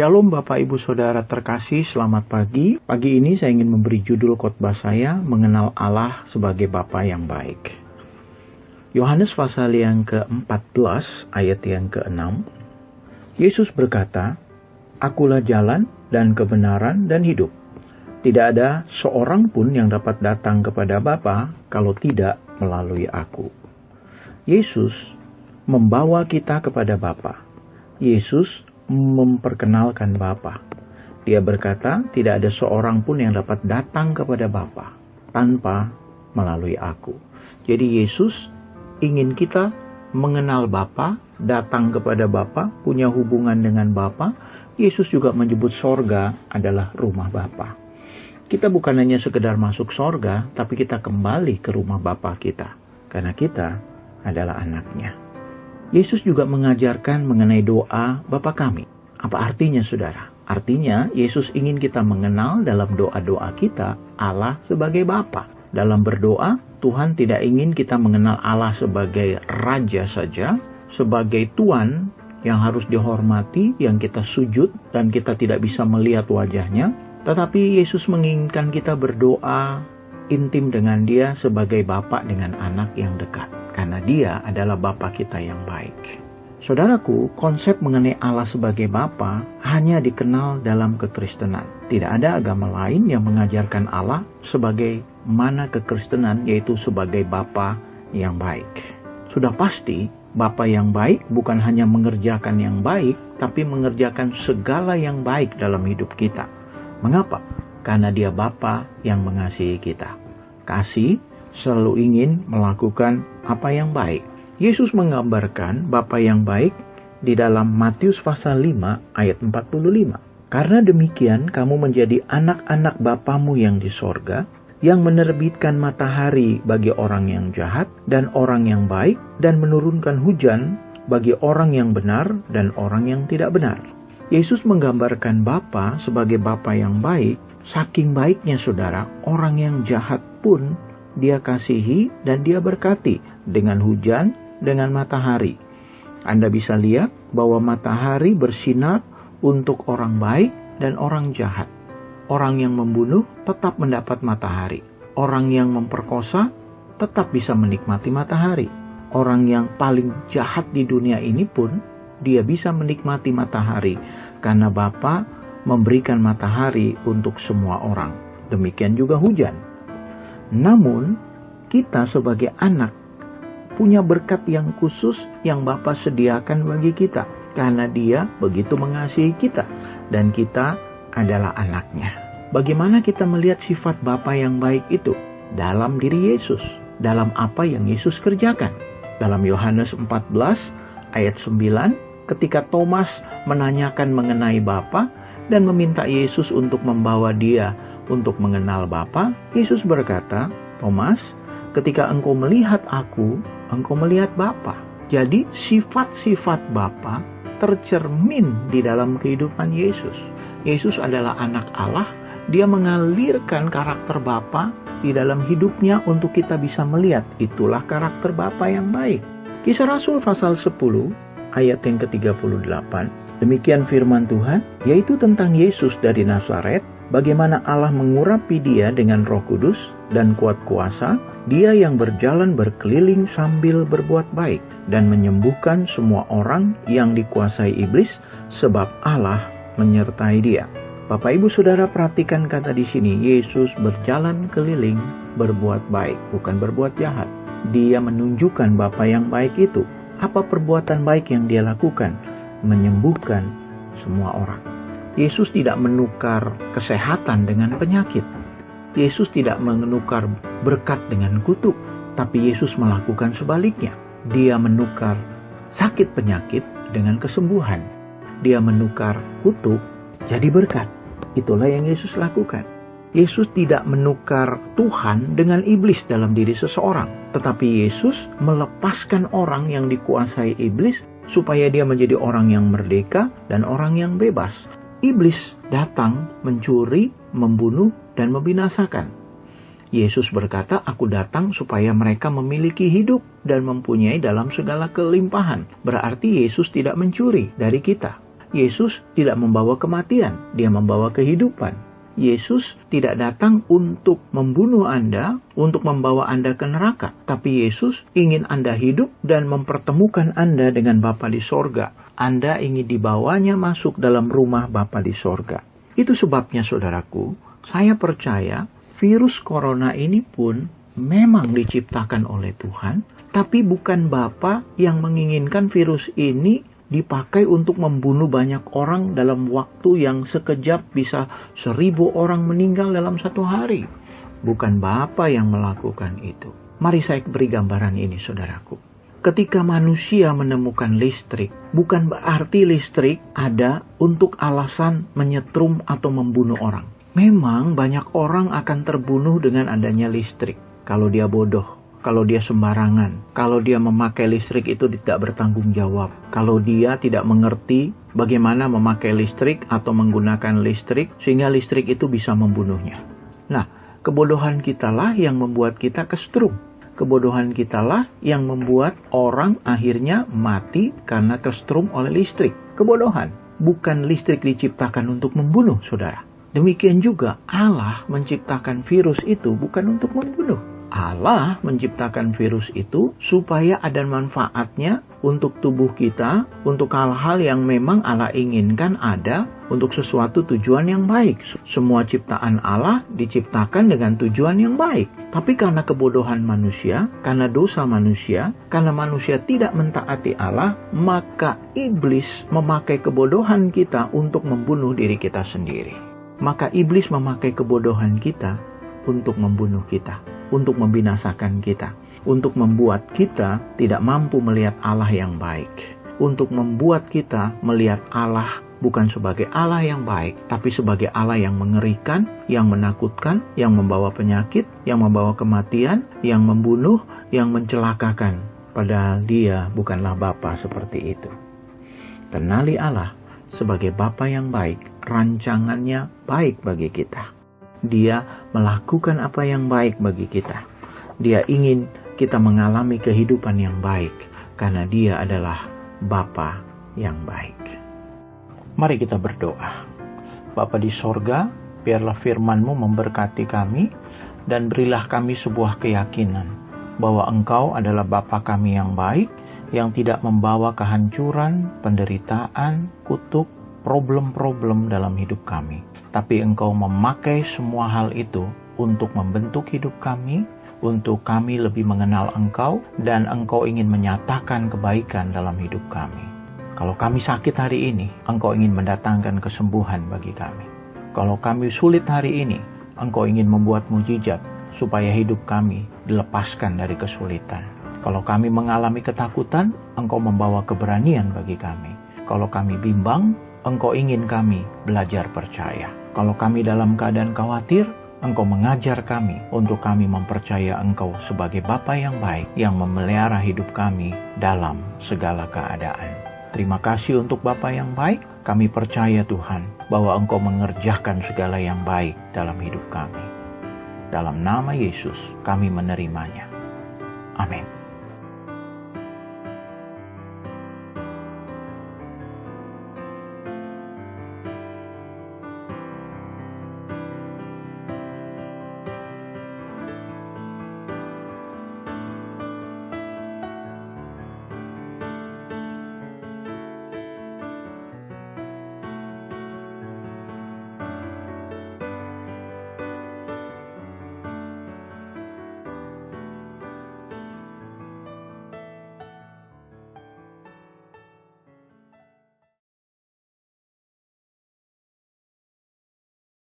Shalom Bapak Ibu Saudara terkasih, selamat pagi. Pagi ini saya ingin memberi judul khotbah saya, Mengenal Allah sebagai Bapa yang Baik. Yohanes pasal yang ke-14 ayat yang ke-6. Yesus berkata, Akulah jalan dan kebenaran dan hidup. Tidak ada seorang pun yang dapat datang kepada Bapa kalau tidak melalui aku. Yesus membawa kita kepada Bapa. Yesus memperkenalkan Bapa. Dia berkata, tidak ada seorang pun yang dapat datang kepada Bapa tanpa melalui aku. Jadi Yesus ingin kita mengenal Bapa, datang kepada Bapa, punya hubungan dengan Bapa. Yesus juga menyebut sorga adalah rumah Bapa. Kita bukan hanya sekedar masuk sorga, tapi kita kembali ke rumah Bapa kita, karena kita adalah anaknya. Yesus juga mengajarkan mengenai doa Bapa kami. Apa artinya, saudara? Artinya, Yesus ingin kita mengenal dalam doa-doa kita Allah sebagai Bapa. Dalam berdoa, Tuhan tidak ingin kita mengenal Allah sebagai Raja saja, sebagai Tuan yang harus dihormati, yang kita sujud dan kita tidak bisa melihat wajahnya. Tetapi Yesus menginginkan kita berdoa intim dengan Dia sebagai Bapa dengan anak yang dekat. Karena Dia adalah Bapa kita yang baik. Saudaraku, konsep mengenai Allah sebagai Bapa hanya dikenal dalam kekristenan. Tidak ada agama lain yang mengajarkan Allah sebagai mana kekristenan, yaitu sebagai Bapa yang baik. Sudah pasti, Bapa yang baik bukan hanya mengerjakan yang baik, tapi mengerjakan segala yang baik dalam hidup kita. Mengapa? Karena Dia Bapa yang mengasihi kita. Kasih selalu ingin melakukan apa yang baik. Yesus menggambarkan Bapa yang baik di dalam Matius pasal 5 ayat 45. Karena demikian kamu menjadi anak-anak Bapamu yang di sorga, yang menerbitkan matahari bagi orang yang jahat dan orang yang baik, dan menurunkan hujan bagi orang yang benar dan orang yang tidak benar. Yesus menggambarkan Bapa sebagai Bapa yang baik. Saking baiknya, saudara, orang yang jahat pun Dia kasihi dan Dia berkati dengan hujan, dengan matahari. Anda bisa lihat bahwa matahari bersinar untuk orang baik dan orang jahat. Orang yang membunuh tetap mendapat matahari. Orang yang memperkosa tetap bisa menikmati matahari. Orang yang paling jahat di dunia ini pun dia bisa menikmati matahari, karena Bapa memberikan matahari untuk semua orang. Demikian juga hujan. Namun, kita sebagai anak punya berkat yang khusus yang Bapa sediakan bagi kita. Karena Dia begitu mengasihi kita dan kita adalah anaknya. Bagaimana kita melihat sifat Bapa yang baik itu? Dalam diri Yesus. Dalam apa yang Yesus kerjakan. Dalam Yohanes 14 ayat 9, ketika Thomas menanyakan mengenai Bapa dan meminta Yesus untuk membawa dia untuk mengenal Bapa, Yesus berkata, Thomas, ketika engkau melihat aku, engkau melihat Bapa. Jadi sifat-sifat Bapa tercermin di dalam kehidupan Yesus. Yesus adalah anak Allah. Dia mengalirkan karakter Bapa di dalam hidupnya untuk kita bisa melihat. Itulah karakter Bapa yang baik. Kisah Rasul pasal 10 ayat yang ke-38. Demikian firman Tuhan, yaitu tentang Yesus dari Nazaret, bagaimana Allah mengurapi Dia dengan Roh Kudus dan kuat kuasa, Dia yang berjalan berkeliling sambil berbuat baik dan menyembuhkan semua orang yang dikuasai iblis, sebab Allah menyertai Dia. Bapak Ibu Saudara, perhatikan kata di sini, Yesus berjalan keliling berbuat baik, bukan berbuat jahat. Dia menunjukkan Bapa yang baik itu. Apa perbuatan baik yang Dia lakukan? Menyembuhkan semua orang. Yesus tidak menukar kesehatan dengan penyakit. Yesus tidak menukar berkat dengan kutuk. Tapi Yesus melakukan sebaliknya. Dia menukar sakit penyakit dengan kesembuhan. Dia menukar kutuk jadi berkat. Itulah yang Yesus lakukan. Yesus tidak menukar Tuhan dengan iblis dalam diri seseorang. Tetapi Yesus melepaskan orang yang dikuasai iblis supaya dia menjadi orang yang merdeka dan orang yang bebas. Iblis datang mencuri, membunuh, dan membinasakan. Yesus berkata, aku datang supaya mereka memiliki hidup dan mempunyai dalam segala kelimpahan. Berarti Yesus tidak mencuri dari kita. Yesus tidak membawa kematian, dia membawa kehidupan. Yesus tidak datang untuk membunuh Anda, untuk membawa Anda ke neraka. Tapi Yesus ingin Anda hidup dan mempertemukan Anda dengan Bapa di sorga. Anda ingin dibawanya masuk dalam rumah Bapa di sorga. Itu sebabnya saudaraku, saya percaya virus corona ini pun memang diciptakan oleh Tuhan, tapi bukan Bapa yang menginginkan virus ini dipakai untuk membunuh banyak orang dalam waktu yang sekejap bisa 1000 orang meninggal dalam satu hari. Bukan Bapa yang melakukan itu. Mari saya beri gambaran ini saudaraku. Ketika manusia menemukan listrik, bukan berarti listrik ada untuk alasan menyetrum atau membunuh orang. Memang banyak orang akan terbunuh dengan adanya listrik. Kalau dia bodoh, kalau dia sembarangan, kalau dia memakai listrik itu tidak bertanggung jawab, kalau dia tidak mengerti bagaimana memakai listrik atau menggunakan listrik sehingga listrik itu bisa membunuhnya. Nah, kebodohan kitalah yang membuat kita kesetrum. Kebodohan kitalah yang membuat orang akhirnya mati karena kesetrum oleh listrik. Kebodohan. Bukan listrik diciptakan untuk membunuh, saudara. Demikian juga Allah menciptakan virus itu bukan untuk membunuh. Allah menciptakan virus itu supaya ada manfaatnya untuk tubuh kita, untuk hal-hal yang memang Allah inginkan ada, untuk sesuatu tujuan yang baik. Semua ciptaan Allah diciptakan dengan tujuan yang baik. Tapi karena kebodohan manusia, karena dosa manusia, karena manusia tidak mentaati Allah, maka iblis memakai kebodohan kita untuk membunuh diri kita sendiri. Maka iblis memakai kebodohan kita untuk membunuh kita, untuk membinasakan kita, untuk membuat kita tidak mampu melihat Allah yang baik, untuk membuat kita melihat Allah bukan sebagai Allah yang baik, tapi sebagai Allah yang mengerikan, yang menakutkan, yang membawa penyakit, yang membawa kematian, yang membunuh, yang mencelakakan. Padahal dia bukanlah Bapa seperti itu. Kenali Allah sebagai Bapa yang baik, rancangannya baik bagi kita. Dia melakukan apa yang baik bagi kita. Dia ingin kita mengalami kehidupan yang baik karena dia adalah Bapa yang baik. Mari kita berdoa. Bapa di sorga, biarlah firman-Mu memberkati kami dan berilah kami sebuah keyakinan bahwa Engkau adalah Bapa kami yang baik, yang tidak membawa kehancuran, penderitaan, kutuk, problem-problem dalam hidup kami. Tapi Engkau memakai semua hal itu untuk membentuk hidup kami, untuk kami lebih mengenal Engkau, dan Engkau ingin menyatakan kebaikan dalam hidup kami. Kalau kami sakit hari ini, Engkau ingin mendatangkan kesembuhan bagi kami. Kalau kami sulit hari ini, Engkau ingin membuat mujizat supaya hidup kami dilepaskan dari kesulitan. Kalau kami mengalami ketakutan, Engkau membawa keberanian bagi kami. Kalau kami bimbang, Engkau ingin kami belajar percaya. Kalau kami dalam keadaan khawatir, Engkau mengajar kami untuk kami mempercaya Engkau sebagai Bapa yang baik, yang memelihara hidup kami dalam segala keadaan. Terima kasih untuk Bapa yang baik. Kami percaya Tuhan bahwa Engkau mengerjakan segala yang baik dalam hidup kami. Dalam nama Yesus kami menerimanya. Amin.